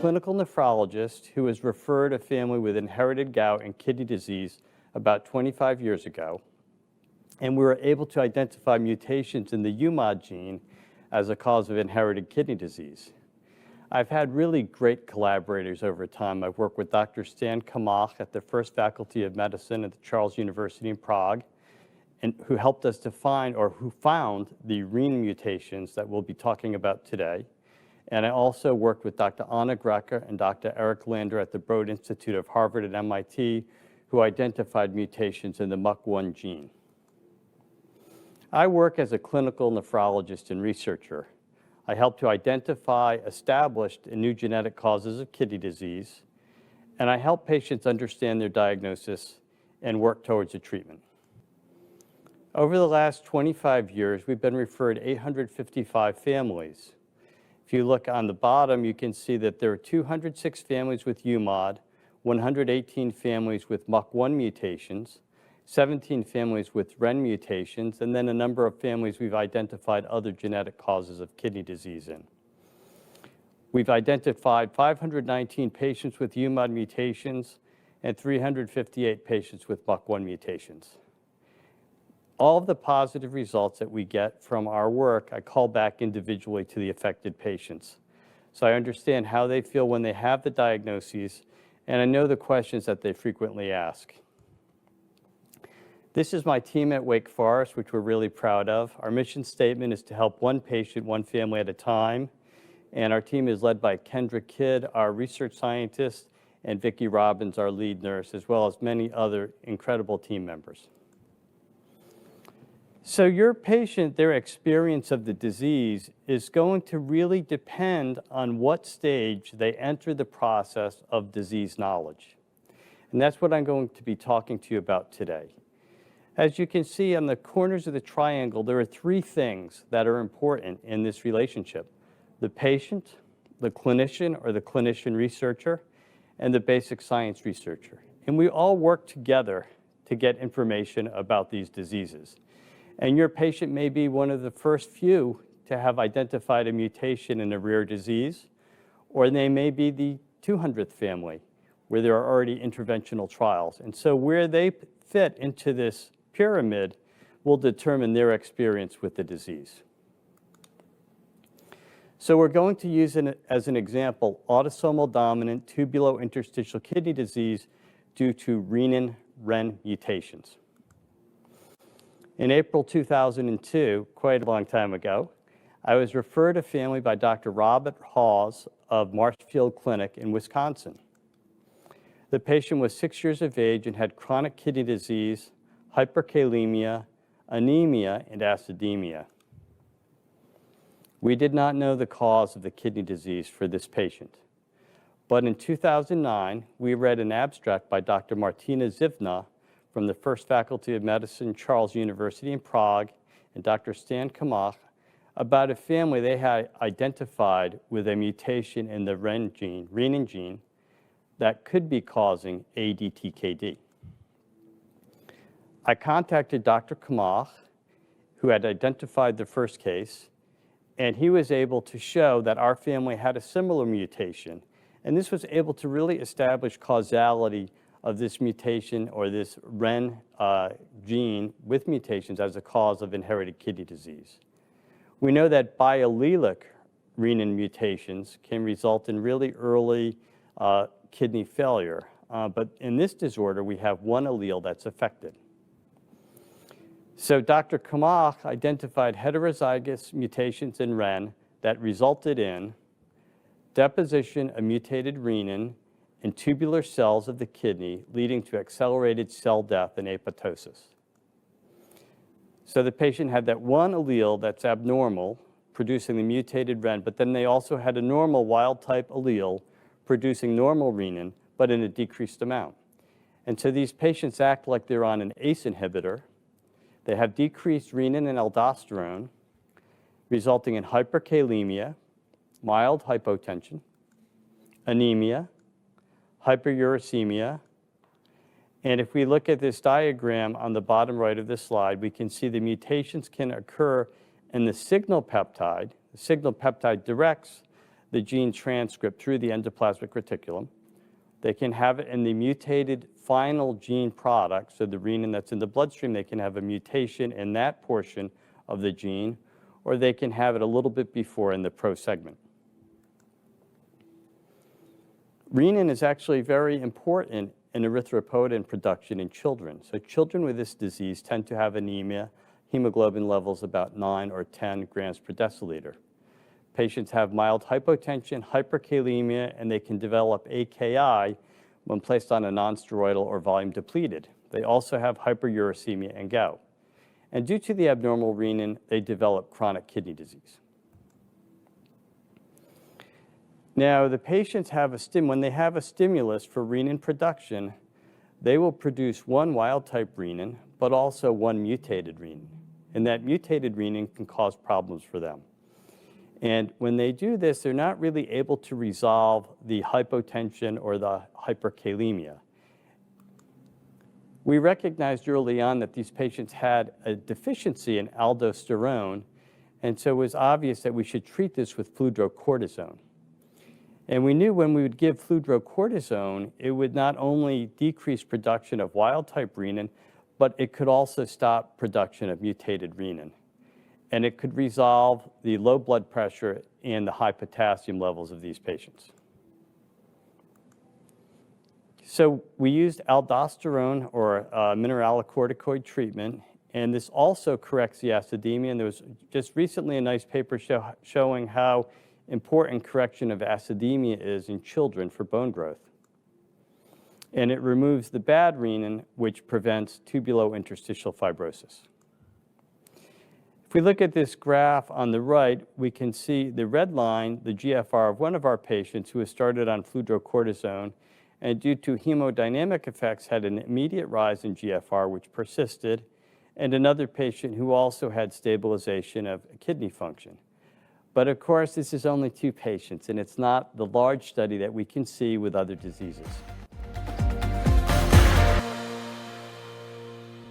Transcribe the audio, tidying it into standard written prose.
clinical nephrologist who was referred a family with inherited gout and kidney disease about 25 years ago, and we were able to identify mutations in the UMOD gene as a cause of inherited kidney disease. I've had really great collaborators over time. I've worked with Dr. Stan Kamach at the First Faculty of Medicine at the Charles University in Prague, and who helped us define, or who found, the REN mutations that we'll be talking about today. And I also worked with Dr. Anna Grecker and Dr. Eric Lander at the Broad Institute of Harvard and MIT, who identified mutations in the MUC1 gene. I work as a clinical nephrologist and researcher. I help to identify established and new genetic causes of kidney disease, and I help patients understand their diagnosis and work towards a treatment. Over the last 25 years, we've been referred 855 families. If you look on the bottom, you can see that there are 206 families with UMOD, 118 families with MUC1 mutations, 17 families with REN mutations, and then a number of families we've identified other genetic causes of kidney disease in. We've identified 519 patients with UMOD mutations and 358 patients with MUC1 mutations. All of the positive results that we get from our work, I call back individually to the affected patients. So I understand how they feel when they have the diagnoses, and I know the questions that they frequently ask. This is my team at Wake Forest, which we're really proud of. Our mission statement is to help one patient, one family at a time. And our team is led by Kendra Kidd, our research scientist, and Vicki Robbins, our lead nurse, as well as many other incredible team members. So your patient, their experience of the disease is going to really depend on what stage they enter the process of disease knowledge. And that's what I'm going to be talking to you about today. As you can see on the corners of the triangle, there are three things that are important in this relationship: the patient, the clinician or the clinician researcher, and the basic science researcher. And we all work together to get information about these diseases. And your patient may be one of the first few to have identified a mutation in a rare disease, or they may be the 200th family where there are already interventional trials. And so where they fit into this pyramid will determine their experience with the disease. So we're going to use, as an example, autosomal dominant tubulointerstitial kidney disease due to renin-REN mutations. In April 2002, quite a long time ago, I was referred a family by Dr. Robert Hawes of Marshfield Clinic in Wisconsin. The patient was 6 years of age and had chronic kidney disease, hyperkalemia, anemia, and acidemia. We did not know the cause of the kidney disease for this patient. But in 2009, we read an abstract by Dr. Martina Zivna from the First Faculty of Medicine, Charles University in Prague, and Dr. Stan Kamach about a family they had identified with a mutation in the renin gene that could be causing ADTKD. I contacted Dr. Kamach, who had identified the first case, and he was able to show that our family had a similar mutation. And this was able to really establish causality of this mutation or this REN gene with mutations as a cause of inherited kidney disease. We know that biallelic renin mutations can result in really early kidney failure, but in this disorder, we have one allele that's affected. So Dr. Kamach identified heterozygous mutations in REN that resulted in deposition of mutated renin in tubular cells of the kidney, leading to accelerated cell death and apoptosis. So the patient had that one allele that's abnormal, producing the mutated REN, but then they also had a normal wild-type allele producing normal renin, but in a decreased amount. And so these patients act like they're on an ACE inhibitor. They have decreased renin and aldosterone, resulting in hyperkalemia, mild hypotension, anemia, hyperuricemia. And if we look at this diagram on the bottom right of this slide, we can see the mutations can occur in the signal peptide. The signal peptide directs the gene transcript through the endoplasmic reticulum. They can have it in the mutated final gene product, so the renin that's in the bloodstream, they can have a mutation in that portion of the gene, or they can have it a little bit before in the pro segment. Renin is actually very important in erythropoietin production in children. So children with this disease tend to have anemia, hemoglobin levels about 9 or 10 grams per deciliter. Patients have mild hypotension, hyperkalemia, and they can develop AKI when placed on a nonsteroidal or volume depleted. They also have hyperuricemia and gout. And due to the abnormal renin, they develop chronic kidney disease. Now, the patients have when they have a stimulus for renin production, they will produce one wild-type renin, but also one mutated renin. And that mutated renin can cause problems for them. And when they do this, they're not really able to resolve the hypotension or the hyperkalemia. We recognized early on that these patients had a deficiency in aldosterone, and so it was obvious that we should treat this with fludrocortisone. And we knew when we would give fludrocortisone, it would not only decrease production of wild-type renin, but it could also stop production of mutated renin. And it could resolve the low blood pressure and the high potassium levels of these patients. So we used aldosterone or mineralocorticoid treatment, and this also corrects the acidemia. And there was just recently a nice paper showing how important correction of acidemia is in children for bone growth. And it removes the bad renin, which prevents tubulointerstitial fibrosis. If we look at this graph on the right, we can see the red line, the GFR of one of our patients who was started on fludrocortisone, and due to hemodynamic effects had an immediate rise in GFR, which persisted, and another patient who also had stabilization of kidney function. But of course, this is only 2 patients, and it's not the large study that we can see with other diseases.